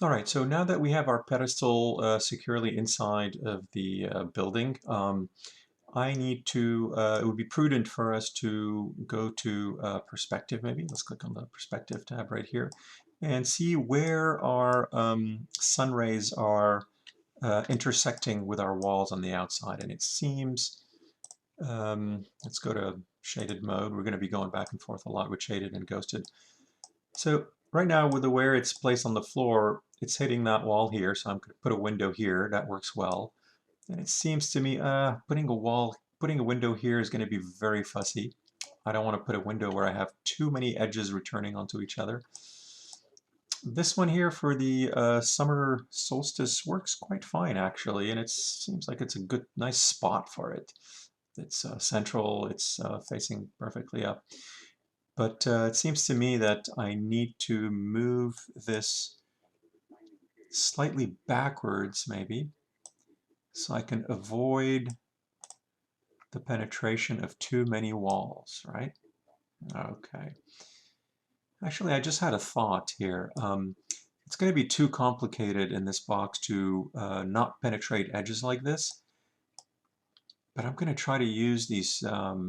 All right, so now that we have our pedestal securely inside of the building, I need to, it would be prudent for us to go to perspective maybe. Let's click on the perspective tab right here and see where our sun rays are intersecting with our walls on the outside. And it seems, let's go to shaded mode. We're going to be going back and forth a lot with shaded and ghosted. So right now with the where it's placed on the floor, it's hitting that wall here, so I'm going to put a window here. That works well. And it seems to me putting a window here is going to be very fussy. I don't want to put a window where I have too many edges returning onto each other. This one here for the summer solstice works quite fine actually, and it seems like it's a good, nice spot for it. It's central, it's facing perfectly up. But it seems to me that I need to move this slightly backwards maybe so I can avoid the penetration of too many walls, right? Okay. Actually, I just had a thought here. It's going to be too complicated in this box to not penetrate edges like this, but I'm going to try to use these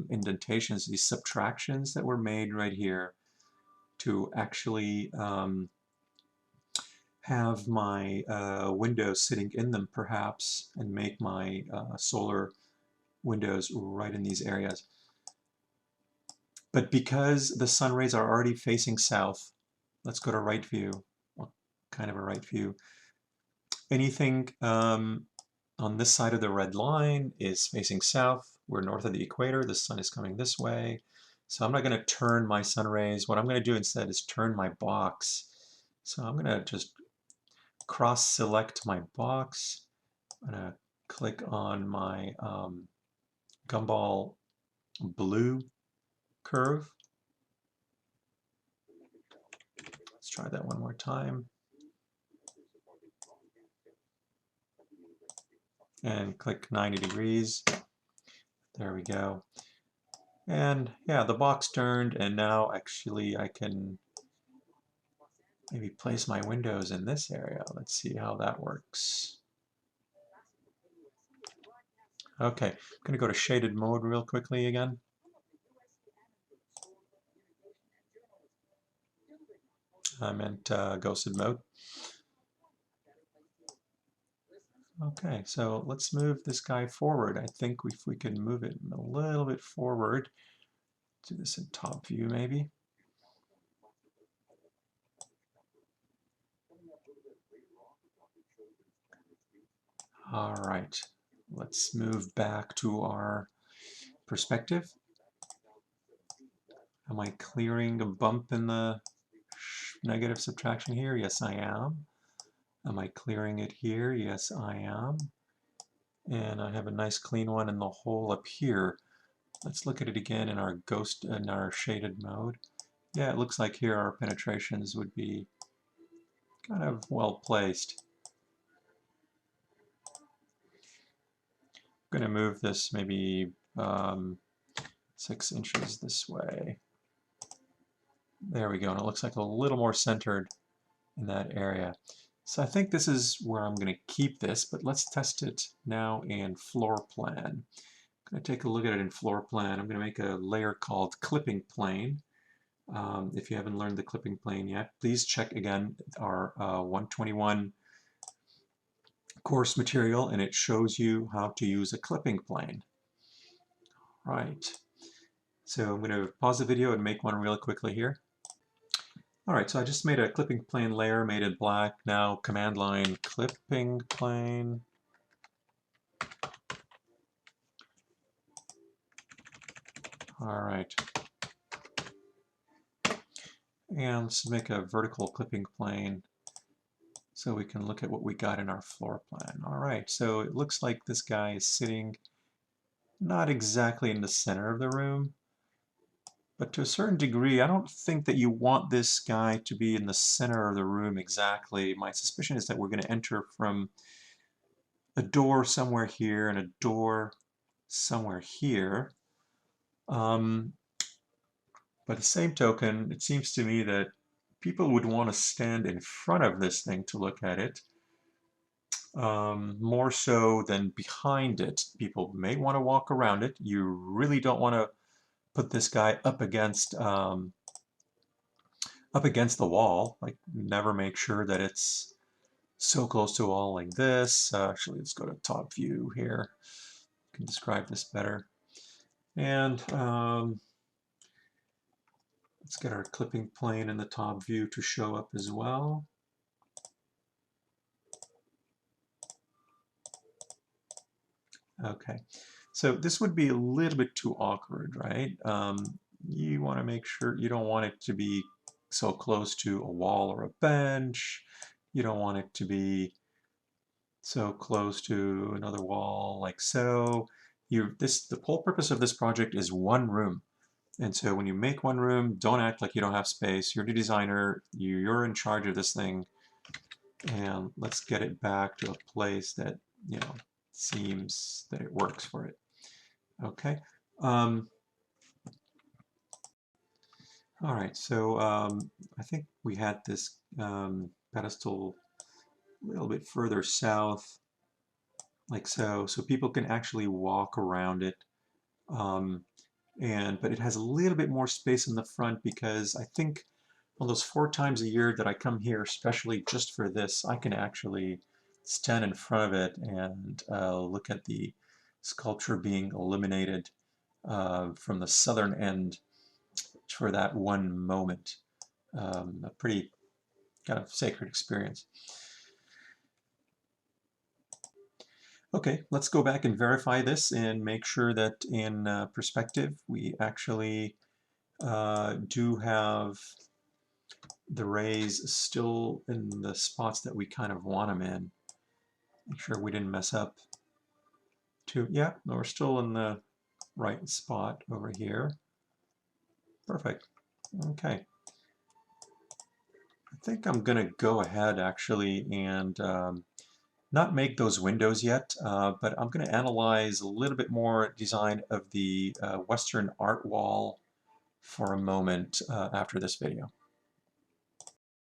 indentations, these subtractions that were made right here to actually have my windows sitting in them perhaps and make my solar windows right in these areas. But because the sun rays are already facing south, let's go to right view, well, kind of a right view. Anything on this side of the red line is facing south. We're north of the equator. The sun is coming this way. So I'm not going to turn my sun rays. What I'm going to do instead is turn my box. So I'm going to just cross-select my box. I'm going to click on my gumball blue curve. Let's try that one more time. And click 90 degrees. There we go. And yeah, the box turned, and now actually I can maybe place my windows in this area. Let's see how that works. Okay, I'm going to go to shaded mode real quickly again. I meant ghosted mode. Okay, so let's move this guy forward. I think if we can move it a little bit forward, do this in top view maybe. All right, let's move back to our perspective. Am I clearing a bump in the negative subtraction here? Yes, I am. Am I clearing it here? Yes, I am. And I have a nice clean one in the hole up here. Let's look at it again in our shaded mode. Yeah, it looks like here our penetrations would be kind of well placed. I'm going to move this maybe 6 inches this way. There we go, and it looks like a little more centered in that area. So I think this is where I'm going to keep this, but let's test it now in floor plan. I'm going to take a look at it in floor plan. I'm going to make a layer called clipping plane. If you haven't learned the clipping plane yet, please check again our 121 course material, and it shows you how to use a clipping plane. Right. So I'm going to pause the video and make one real quickly here. Alright, so I just made a clipping plane layer, made it black. Now command line clipping plane. Alright. And let's make a vertical clipping plane so we can look at what we got in our floor plan. Alright, so it looks like this guy is sitting not exactly in the center of the room, but to a certain degree, I don't think that you want this guy to be in the center of the room exactly. My suspicion is that we're going to enter from a door somewhere here and a door somewhere here. By the same token, it seems to me that people would want to stand in front of this thing to look at it, more so than behind it. People may want to walk around it. You really don't want to put this guy up against the wall. Like, never make sure that it's so close to a wall like this. Actually, let's go to top view here. I can describe this better. And let's get our clipping plane in the top view to show up as well. Okay, so this would be a little bit too awkward, right? You want to make sure you don't want it to be so close to a wall or a bench. You don't want it to be so close to another wall like so. The whole purpose of this project is one room. And so when you make one room, don't act like you don't have space. You're the designer, you're in charge of this thing. And let's get it back to a place that, seems that it works for it. Okay. All right, so I think we had this pedestal a little bit further south, like so people can actually walk around it. But it has a little bit more space in the front because I think on those 4 times a year that I come here, especially just for this, I can actually stand in front of it and look at the sculpture being illuminated from the southern end for that one moment. A pretty kind of sacred experience. Okay, let's go back and verify this and make sure that in perspective we actually do have the rays still in the spots that we kind of want them in. Make sure we didn't mess up too. Yeah, no, we're still in the right spot over here. Perfect. Okay. I think I'm going to go ahead actually and not make those windows yet, but I'm going to analyze a little bit more design of the Western art wall for a moment after this video.